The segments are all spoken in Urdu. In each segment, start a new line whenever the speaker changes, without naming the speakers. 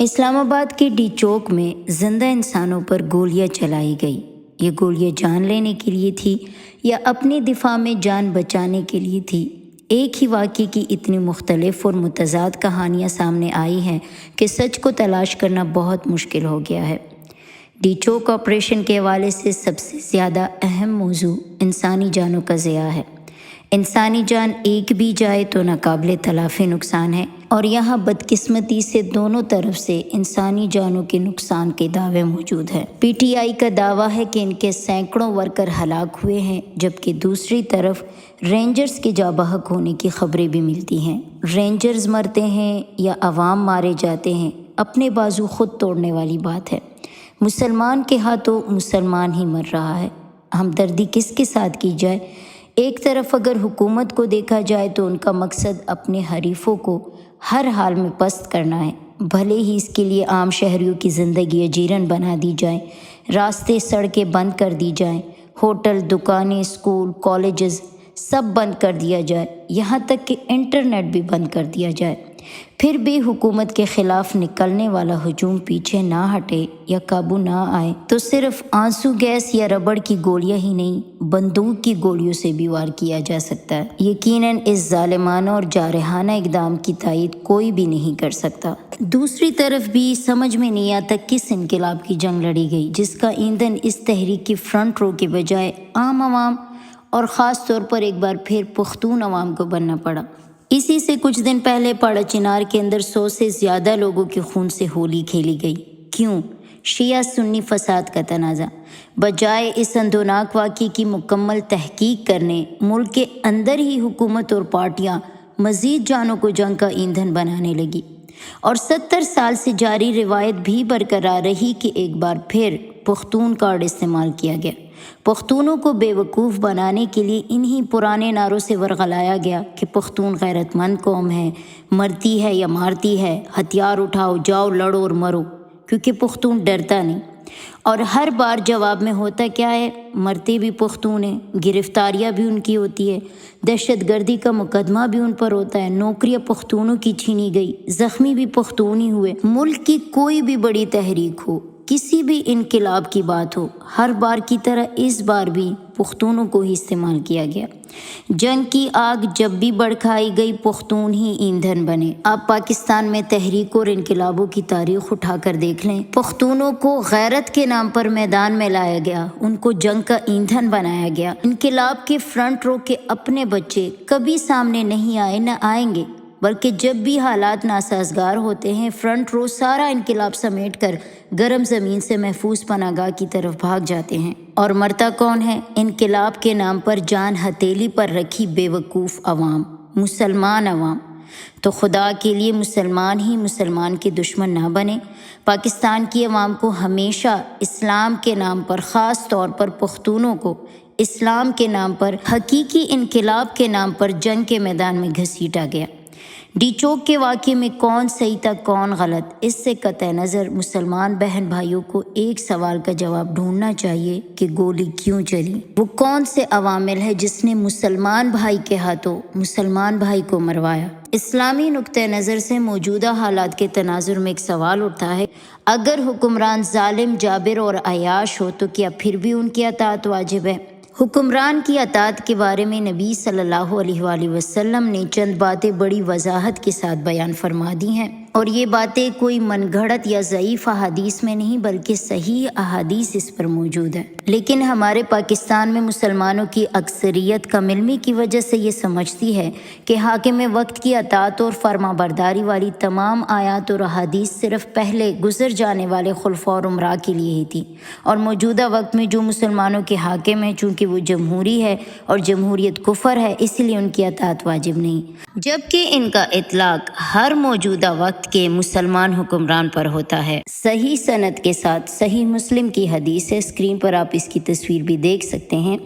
اسلام آباد کے ڈی چوک میں زندہ انسانوں پر گولیاں چلائی گئی۔ یہ گولیاں جان لینے کے لیے تھی یا اپنی دفاع میں جان بچانے کے لیے تھی؟ ایک ہی واقعے کی اتنی مختلف اور متضاد کہانیاں سامنے آئی ہیں کہ سچ کو تلاش کرنا بہت مشکل ہو گیا ہے۔ ڈی چوک آپریشن کے حوالے سے سب سے زیادہ اہم موضوع انسانی جانوں کا ضیاع ہے۔ انسانی جان ایک بھی جائے تو ناقابل تلافی نقصان ہے، اور یہاں بدقسمتی سے دونوں طرف سے انسانی جانوں کے نقصان کے دعوے موجود ہیں۔ پی ٹی آئی کا دعویٰ ہے کہ ان کے سینکڑوں ورکر ہلاک ہوئے ہیں، جبکہ دوسری طرف رینجرز کے جاں بحق ہونے کی خبریں بھی ملتی ہیں۔ رینجرز مرتے ہیں یا عوام مارے جاتے ہیں، اپنے بازو خود توڑنے والی بات ہے۔ مسلمان کے ہاتھوں مسلمان ہی مر رہا ہے۔ ہمدردی کس کے ساتھ کی جائے؟ ایک طرف اگر حکومت کو دیکھا جائے تو ان کا مقصد اپنے حریفوں کو ہر حال میں پست کرنا ہے، بھلے ہی اس کے لیے عام شہریوں کی زندگی اجیرن بنا دی جائیں، راستے سڑکیں بند کر دی جائیں، ہوٹل، دکانیں، اسکول، کالجز سب بند کر دیا جائے، یہاں تک کہ انٹرنیٹ بھی بند کر دیا جائے۔ پھر بھی حکومت کے خلاف نکلنے والا ہجوم پیچھے نہ ہٹے یا قابو نہ آئے تو صرف آنسو گیس یا ربڑ کی گولیاں ہی نہیں، بندوق کی گولیوں سے بھی وار کیا جا سکتا ہے۔ یقیناً اس ظالمانہ اور جارحانہ اقدام کی تائید کوئی بھی نہیں کر سکتا۔ دوسری طرف بھی سمجھ میں نہیں آتا کس انقلاب کی جنگ لڑی گئی جس کا ایندھن اس تحریک کی فرنٹ رو کے بجائے عام عوام اور خاص طور پر ایک بار پھر پختون عوام کو بننا پڑا۔ اسی سے کچھ دن پہلے پاڑا چنار کے اندر 100 سے زیادہ لوگوں کے خون سے ہولی کھیلی گئی۔ کیوں؟ شیعہ سنی فساد کا تنازع۔ بجائے اس اندوناک واقعے کی مکمل تحقیق کرنے، ملک کے اندر ہی حکومت اور پارٹیاں مزید جانوں کو جنگ کا ایندھن بنانے لگی، اور 70 سال سے جاری روایت بھی برقرار رہی کہ ایک بار پھر پختون کارڈ استعمال کیا گیا۔ پختونوں کو بے وقوف بنانے کے لیے انہی پرانے نعروں سے ورغلایا گیا کہ پختون غیرت مند قوم ہے، مرتی ہے یا مارتی ہے، ہتھیار اٹھاؤ، جاؤ لڑو اور مرو، کیونکہ پختون ڈرتا نہیں۔ اور ہر بار جواب میں ہوتا کیا ہے؟ مرتے بھی پختون ہیں، گرفتاریاں بھی ان کی ہوتی ہے، دہشت گردی کا مقدمہ بھی ان پر ہوتا ہے، نوکریاں پختونوں کی چھینی گئی، زخمی بھی پختون ہی ہوئے۔ ملک کی کوئی بھی بڑی تحریک ہو، کسی بھی انقلاب کی بات ہو، ہر بار کی طرح اس بار بھی پختونوں کو ہی استعمال کیا گیا۔ جنگ کی آگ جب بھی بھڑکائی گئی، پختون ہی ایندھن بنے۔ آپ پاکستان میں تحریکوں اور انقلابوں کی تاریخ اٹھا کر دیکھ لیں، پختونوں کو غیرت کے نام پر میدان میں لایا گیا، ان کو جنگ کا ایندھن بنایا گیا۔ انقلاب کے فرنٹ رو کے اپنے بچے کبھی سامنے نہیں آئے، نہ آئیں گے، بلکہ جب بھی حالات ناسازگار ہوتے ہیں، فرنٹ رو سارا انقلاب سمیٹ کر گرم زمین سے محفوظ پناہ گاہ کی طرف بھاگ جاتے ہیں۔ اور مرتا کون ہے؟ انقلاب کے نام پر جان ہتھیلی پر رکھی بے وقوف عوام، مسلمان عوام۔ تو خدا کے لیے مسلمان ہی مسلمان کے دشمن نہ بنے۔ پاکستان کی عوام کو ہمیشہ اسلام کے نام پر، خاص طور پر پختونوں کو اسلام کے نام پر، حقیقی انقلاب کے نام پر جنگ کے میدان میں گھسیٹا گیا۔ ڈی چوک کے واقعے میں کون صحیح تھا کون غلط، اس سے قطع نظر مسلمان بہن بھائیوں کو ایک سوال کا جواب ڈھونڈنا چاہیے کہ گولی کیوں چلی؟ وہ کون سے عوامل ہے جس نے مسلمان بھائی کے ہاتھوں مسلمان بھائی کو مروایا؟ اسلامی نقطہ نظر سے موجودہ حالات کے تناظر میں ایک سوال اٹھتا ہے، اگر حکمران ظالم، جابر اور عیاش ہو تو کیا پھر بھی ان کی اطاعت واجب ہے؟ حکمران کی اطاعت کے بارے میں نبی صلی اللہ علیہ وآلہ وسلم نے چند باتیں بڑی وضاحت کے ساتھ بیان فرما دی ہیں، اور یہ باتیں کوئی من گھڑت یا ضعیف احادیث میں نہیں بلکہ صحیح احادیث اس پر موجود ہے۔ لیکن ہمارے پاکستان میں مسلمانوں کی اکثریت کم علمی کی وجہ سے یہ سمجھتی ہے کہ حاکم وقت کی اطاعت اور فرما برداری والی تمام آیات اور احادیث صرف پہلے گزر جانے والے خلفاء اور امراء کے لیے ہی تھی، اور موجودہ وقت میں جو مسلمانوں کے حاکم ہیں، چونکہ وہ جمہوری ہے اور جمہوریت کفر ہے، اس لیے ان کی اطاعت واجب نہیں، جبکہ ان کا اطلاق ہر موجودہ وقت کے مسلمان حکمران پر ہوتا ہے۔ صحیح سند کے ساتھ صحیح مسلم کی حدیث ہے، اسکرین پر آپ اس کی تصویر بھی دیکھ سکتے ہیں۔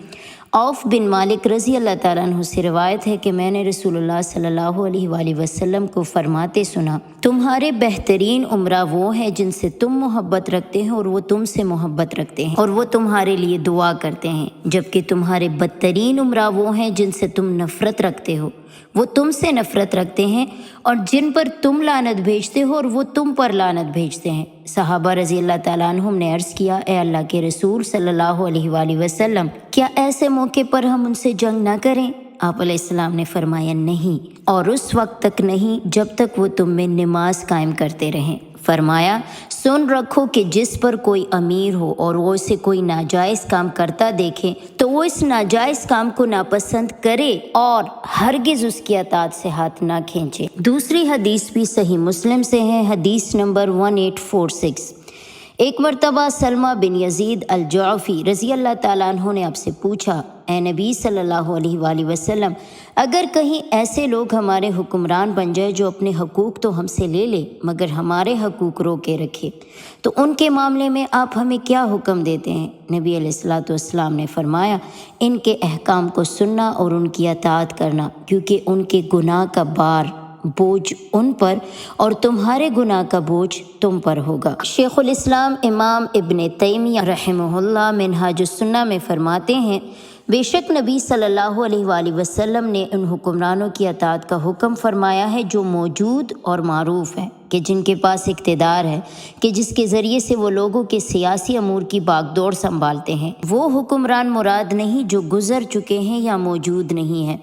عوف بن مالک رضی اللہ تعالیٰ عنہ سے روایت ہے کہ میں نے رسول اللہ صلی اللہ علیہ وآلہ وسلم کو فرماتے سنا، تمہارے بہترین امراء وہ ہیں جن سے تم محبت رکھتے ہیں اور وہ تم سے محبت رکھتے ہیں اور وہ تمہارے لیے دعا کرتے ہیں، جبکہ تمہارے بدترین امراء وہ ہیں جن سے تم نفرت رکھتے ہو وہ تم سے نفرت رکھتے ہیں اور جن پر تم لعنت بھیجتے ہو اور وہ تم پر لعنت بھیجتے ہیں۔ صحابہ رضی اللہ تعالیٰ عنہم نے عرض کیا، اے اللہ کے رسول صلی اللہ علیہ وآلہ وسلم، کیا ایسے موقع پر ہم ان سے جنگ نہ کریں؟ آپ علیہ السلام نے فرمایا نہیں، اور اس وقت تک نہیں جب تک وہ تم میں نماز قائم کرتے رہیں۔ فرمایا، سن رکھو کہ جس پر کوئی امیر ہو اور وہ اسے کوئی ناجائز کام کرتا دیکھے تو وہ اس ناجائز کام کو ناپسند کرے اور ہرگز اس کی اطاعت سے ہاتھ نہ کھینچے۔ دوسری حدیث بھی صحیح مسلم سے ہے، حدیث نمبر 1846۔ ایک مرتبہ سلمہ بن یزید الجعفی رضی اللہ تعالیٰ عنہ نے آپ سے پوچھا، اے نبی صلی اللہ علیہ وآلہ وسلم، اگر کہیں ایسے لوگ ہمارے حکمران بن جائے جو اپنے حقوق تو ہم سے لے لے مگر ہمارے حقوق رو کے رکھے تو ان کے معاملے میں آپ ہمیں کیا حکم دیتے ہیں؟ نبی علیہ الصلوۃ والسلام نے فرمایا، ان کے احکام کو سننا اور ان کی اطاعت کرنا، کیونکہ ان کے گناہ کا بوجھ ان پر اور تمہارے گناہ کا بوجھ تم پر ہوگا۔ شیخ الاسلام امام ابن تیمیہ رحمہ اللہ منہاج السنہ میں فرماتے ہیں، بے شک نبی صلی اللہ علیہ وآلہ وسلم نے ان حکمرانوں کی اطاعت کا حکم فرمایا ہے جو موجود اور معروف ہیں، کہ جن کے پاس اقتدار ہے، کہ جس کے ذریعے سے وہ لوگوں کے سیاسی امور کی باغ دوڑ سنبھالتے ہیں۔ وہ حکمران مراد نہیں جو گزر چکے ہیں یا موجود نہیں ہیں،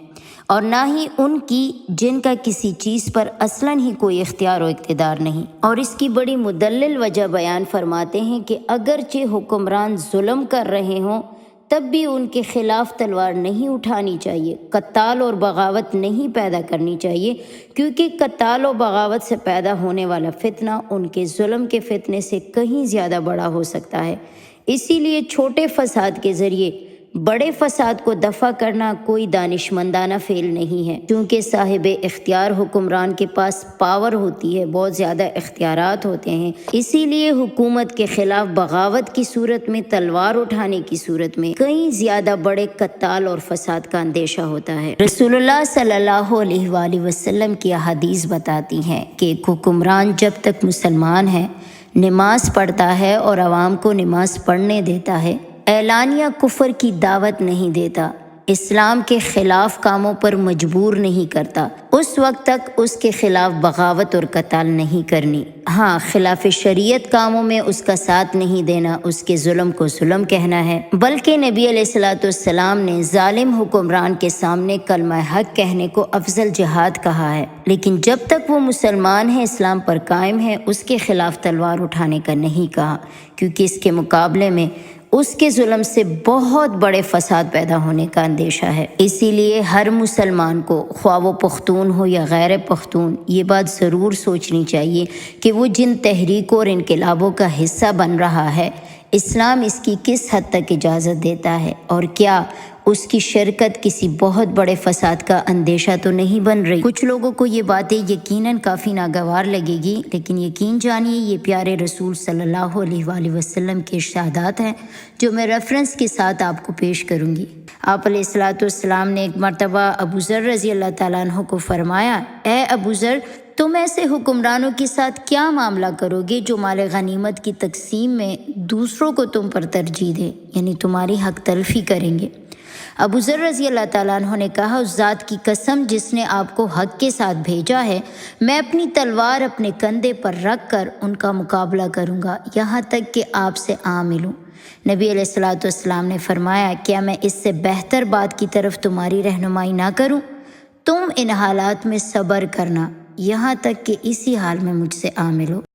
اور نہ ہی ان کی جن کا کسی چیز پر اصلاً ہی کوئی اختیار و اقتدار نہیں۔ اور اس کی بڑی مدلل وجہ بیان فرماتے ہیں کہ اگرچہ حکمران ظلم کر رہے ہوں تب بھی ان کے خلاف تلوار نہیں اٹھانی چاہیے، قتال اور بغاوت نہیں پیدا کرنی چاہیے، کیونکہ قتال و بغاوت سے پیدا ہونے والا فتنہ ان کے ظلم کے فتنے سے کہیں زیادہ بڑا ہو سکتا ہے۔ اسی لیے چھوٹے فساد کے ذریعے بڑے فساد کو دفع کرنا کوئی دانشمندانہ فعل نہیں ہے، کیونکہ صاحب اختیار حکمران کے پاس پاور ہوتی ہے، بہت زیادہ اختیارات ہوتے ہیں، اسی لیے حکومت کے خلاف بغاوت کی صورت میں، تلوار اٹھانے کی صورت میں کہیں زیادہ بڑے قتال اور فساد کا اندیشہ ہوتا ہے۔ رسول اللہ صلی اللہ علیہ وآلہ وسلم کی احادیث بتاتی ہیں کہ ایک حکمران جب تک مسلمان ہے، نماز پڑھتا ہے اور عوام کو نماز پڑھنے دیتا ہے، اعلانیہ کفر کی دعوت نہیں دیتا، اسلام کے خلاف کاموں پر مجبور نہیں کرتا، اس وقت تک اس کے خلاف بغاوت اور قتال نہیں کرنی۔ ہاں، خلاف شریعت کاموں میں اس کا ساتھ نہیں دینا، اس کے ظلم کو ظلم کہنا ہے، بلکہ نبی علیہ الصلوۃ والسلام نے ظالم حکمران کے سامنے کلمہ حق کہنے کو افضل جہاد کہا ہے، لیکن جب تک وہ مسلمان ہے، اسلام پر قائم ہے، اس کے خلاف تلوار اٹھانے کا نہیں کہا، کیونکہ اس کے مقابلے میں اس کے ظلم سے بہت بڑے فساد پیدا ہونے کا اندیشہ ہے۔ اسی لیے ہر مسلمان کو، خواہ وہ پختون ہو یا غیر پختون، یہ بات ضرور سوچنی چاہیے کہ وہ جن تحریکوں اور انقلابوں کا حصہ بن رہا ہے، اسلام اس کی کس حد تک اجازت دیتا ہے، اور کیا اس کی شرکت کسی بہت بڑے فساد کا اندیشہ تو نہیں بن رہی۔ کچھ لوگوں کو یہ باتیں یقیناً کافی ناگوار لگے گی، لیکن یقین جانیے یہ پیارے رسول صلی اللہ علیہ وآلہ وسلم کے ارشادات ہیں جو میں ریفرنس کے ساتھ آپ کو پیش کروں گی۔ آپ علیہ الصلوۃ والسلام نے ایک مرتبہ ابو ذر رضی اللہ تعالیٰ عنہ کو فرمایا، اے ابو ذر، تم ایسے حکمرانوں کے ساتھ کیا معاملہ کرو گے جو مال غنیمت کی تقسیم میں دوسروں کو تم پر ترجیح دیں، یعنی تمہاری حق تلفی کریں گے؟ ابو ذر رضی اللہ تعالیٰ عنہ نے کہا، اس ذات کی قسم جس نے آپ کو حق کے ساتھ بھیجا ہے، میں اپنی تلوار اپنے کندھے پر رکھ کر ان کا مقابلہ کروں گا یہاں تک کہ آپ سے آ ملوں۔ نبی علیہ الصلوۃ والسلام نے فرمایا، کیا میں اس سے بہتر بات کی طرف تمہاری رہنمائی نہ کروں؟ تم ان حالات میں صبر کرنا یہاں تک کہ اسی حال میں مجھ سے آ ملو۔